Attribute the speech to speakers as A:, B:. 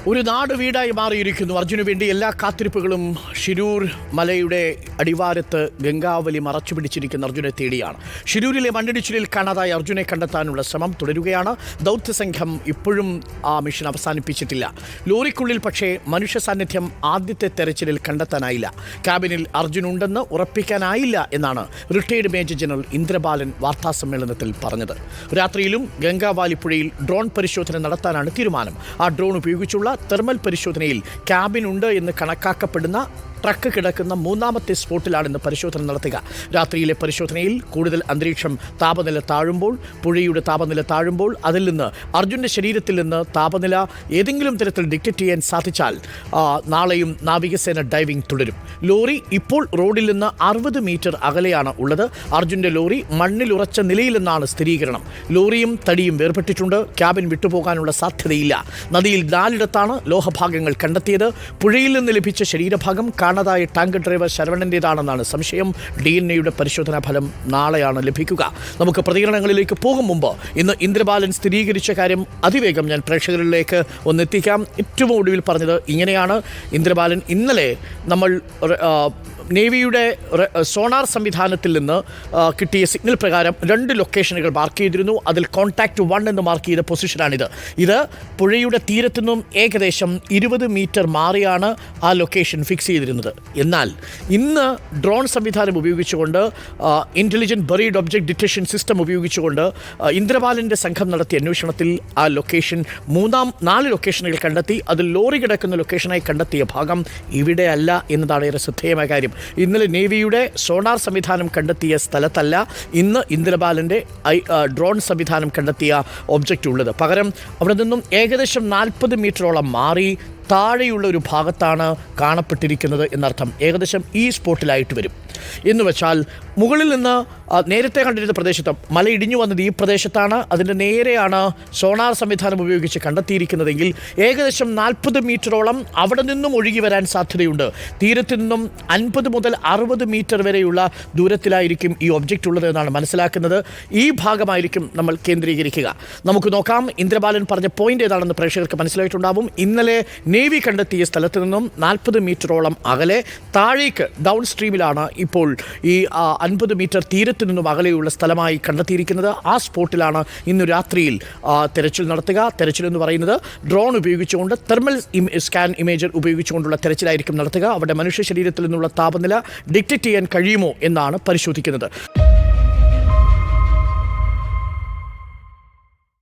A: ഒരു നാട് വീടായി മാറിയിരിക്കുന്നു. അർജുനു വേണ്ടി എല്ലാ കാത്തിരിപ്പുകളും ഷിരൂർ മലയുടെ അടിവാരത്ത് ഗംഗാവലി മറച്ചു പിടിച്ചിരിക്കുന്ന അർജുനെ തേടിയാണ്. ഷിരൂരിലെ മണ്ണിടിച്ചിലിൽ കാണാതായ അർജുനെ കണ്ടെത്താനുള്ള ശ്രമം തുടരുകയാണ്. ദൗത്യസംഘം ഇപ്പോഴും ആ മിഷൻ അവസാനിപ്പിച്ചിട്ടില്ല. ലോറിക്കുള്ളിൽ പക്ഷേ മനുഷ്യ സാന്നിധ്യം ആദ്യത്തെ തെരച്ചിലിൽ കണ്ടെത്താനായില്ല. ക്യാബിനിൽ അർജുൻ ഉണ്ടെന്ന് ഉറപ്പിക്കാനായില്ല എന്നാണ് റിട്ടയർഡ് മേജർ ജനറൽ ഇന്ദ്രബാലൻ വാർത്താസമ്മേളനത്തിൽ പറഞ്ഞത്. രാത്രിയിലും ഗംഗാവാലി പുഴയിൽ ഡ്രോൺ പരിശോധന നടത്താനാണ് തീരുമാനം. ആ ഡ്രോൺ ഉപയോഗിച്ചുള്ള തെർമൽ പരിശോധനയിൽ ക്യാബിൻ ഉണ്ട് എന്ന് കണക്കാക്കപ്പെടുന്ന ട്രക്ക് കിടക്കുന്ന മൂന്നാമത്തെ സ്പോട്ടിലാണ് ഇന്ന് പരിശോധന നടത്തുക. രാത്രിയിലെ പരിശോധനയിൽ കൂടുതൽ അന്തരീക്ഷം താപനില താഴുമ്പോൾ, പുഴയുടെ താപനില താഴുമ്പോൾ അതിൽ നിന്ന് അർജുൻ്റെ ശരീരത്തിൽ നിന്ന് താപനില ഏതെങ്കിലും തരത്തിൽ ഡിറ്റക്റ്റ് ചെയ്യാൻ സാധിച്ചാൽ നാളെയും നാവികസേന ഡൈവിംഗ് തുടരും. ലോറി ഇപ്പോൾ റോഡിൽ നിന്ന് 60 മീറ്റർ അകലെയാണ് ഉള്ളത്. അർജുൻ്റെ ലോറി മണ്ണിലുറച്ച നിലയിലെന്നാണ് സ്ഥിരീകരണം. ലോറിയും തടിയും വേർപെട്ടിട്ടുണ്ട്. ക്യാബിൻ വിട്ടുപോകാനുള്ള സാധ്യതയില്ല. നദിയിൽ 4ഇടത്താണ് ലോഹഭാഗങ്ങൾ കണ്ടെത്തിയത്. പുഴയിൽ നിന്ന് ലഭിച്ച ശരീരഭാഗം കാണാതായ ടാങ്കർ ഡ്രൈവർ ശരവണൻ്റേതാണെന്നാണ് സംശയം. DNA പരിശോധനാ ഫലം നാളെയാണ് ലഭിക്കുക. നമുക്ക് പ്രതികരണങ്ങളിലേക്ക് പോകും മുമ്പ് ഇന്ന് ഇന്ദ്രബാലൻ സ്ഥിരീകരിച്ച കാര്യം അതിവേഗം ഞാൻ പ്രേക്ഷകരിലേക്ക് ഒന്നെത്തിക്കാം. ഏറ്റവും ഒടുവിൽ പറഞ്ഞത് ഇങ്ങനെയാണ്. ഇന്ദ്രബാലൻ ഇന്നലെ നമ്മൾ നേവിയുടെ സോണാർ സംവിധാനത്തിൽ നിന്ന് കിട്ടിയ സിഗ്നൽ പ്രകാരം 2 ലൊക്കേഷനുകൾ മാർക്ക് ചെയ്തിരുന്നു. അതിൽ കോൺടാക്റ്റ് 1 എന്ന് മാർക്ക് ചെയ്ത പൊസിഷനാണിത്. ഇത് പുഴയുടെ തീരത്തു നിന്നും ഏകദേശം 20 മീറ്റർ മാറിയാണ് ആ ലൊക്കേഷൻ ഫിക്സ് ചെയ്തിരുന്നത്. എന്നാൽ ഇന്ന് ഡ്രോൺ സംവിധാനം ഉപയോഗിച്ചുകൊണ്ട് intelligent buried object detection system ഉപയോഗിച്ചുകൊണ്ട് ഇന്ദ്രബാലൻ്റെ സംഘം നടത്തിയ അന്വേഷണത്തിൽ ആ ലൊക്കേഷൻ 4 ലൊക്കേഷനുകൾ കണ്ടെത്തി. അതിൽ ലോറി കിടക്കുന്ന ലൊക്കേഷനായി കണ്ടെത്തിയ ഭാഗം ഇവിടെയല്ല എന്നതാണ് ഏറെ ശ്രദ്ധേയമായ കാര്യം. ഇന്നലെ നേവിയുടെ സോണാർ സംവിധാനം കണ്ടെത്തിയ സ്ഥലത്തല്ല ഇന്ന് ഇന്ദ്രബാലൻ്റെ ഡ്രോൺ സംവിധാനം കണ്ടെത്തിയ ഒബ്ജക്റ്റ് ഉള്ളത്. പകരം അവിടെ നിന്നും ഏകദേശം 40 മീറ്ററോളം മാറി താഴെയുള്ള ഒരു ഭാഗത്താണ് കാണപ്പെട്ടിരിക്കുന്നത് എന്നർത്ഥം. ഏകദേശം ഈ സ്പോട്ടിലായിട്ട് വരും എന്ന് വെച്ചാൽ മുകളിൽ നിന്ന് നേരത്തെ കണ്ടിരുന്ന പ്രദേശത്ത് മല ഇടിഞ്ഞു വന്നത് ഈ പ്രദേശത്താണ്. അതിൻ്റെ നേരെയാണ് സോണാർ സംവിധാനം ഉപയോഗിച്ച് കണ്ടെത്തിയിരിക്കുന്നതെങ്കിൽ ഏകദേശം 40 മീറ്ററോളം അവിടെ നിന്നും ഒഴുകി വരാൻ സാധ്യതയുണ്ട്. തീരത്തു നിന്നും 50 മുതൽ 60 മീറ്റർ വരെയുള്ള ദൂരത്തിലായിരിക്കും ഈ ഒബ്ജക്റ്റ് ഉള്ളത് എന്നാണ് മനസ്സിലാക്കുന്നത്. ഈ ഭാഗമായിരിക്കും നമ്മൾ കേന്ദ്രീകരിക്കുക. നമുക്ക് നോക്കാം ഇന്ദ്രബാലൻ പറഞ്ഞ പോയിന്റ് ഏതാണെന്ന് പ്രേക്ഷകർക്ക് മനസ്സിലായിട്ടുണ്ടാവും. ഇന്നലെ നേവി കണ്ടെത്തിയ സ്ഥലത്ത് നിന്നും 40 മീറ്ററോളം അകലെ താഴേക്ക് ഡൗൺ സ്ട്രീമിലാണ് ഇപ്പോൾ ഈ 50 മീറ്റർ തീരത്തു നിന്നും അകലെയുള്ള സ്ഥലമായി കണ്ടെത്തിയിരിക്കുന്നത്. ആ സ്പോട്ടിലാണ് ഇന്ന് രാത്രിയിൽ തെരച്ചിൽ നടത്തുക. തെരച്ചിൽ എന്ന് പറയുന്നത് ഡ്രോൺ ഉപയോഗിച്ചുകൊണ്ട് തെർമൽ സ്കാൻ ഇമേജർ ഉപയോഗിച്ചുകൊണ്ടുള്ള തെരച്ചിലായിരിക്കും നടത്തുക. അവിടെ മനുഷ്യ ശരീരത്തിൽ നിന്നുള്ള താപനില ഡിറ്റക്റ്റ് ചെയ്യാൻ കഴിയുമോ എന്നാണ് പരിശോധിക്കുന്നത്.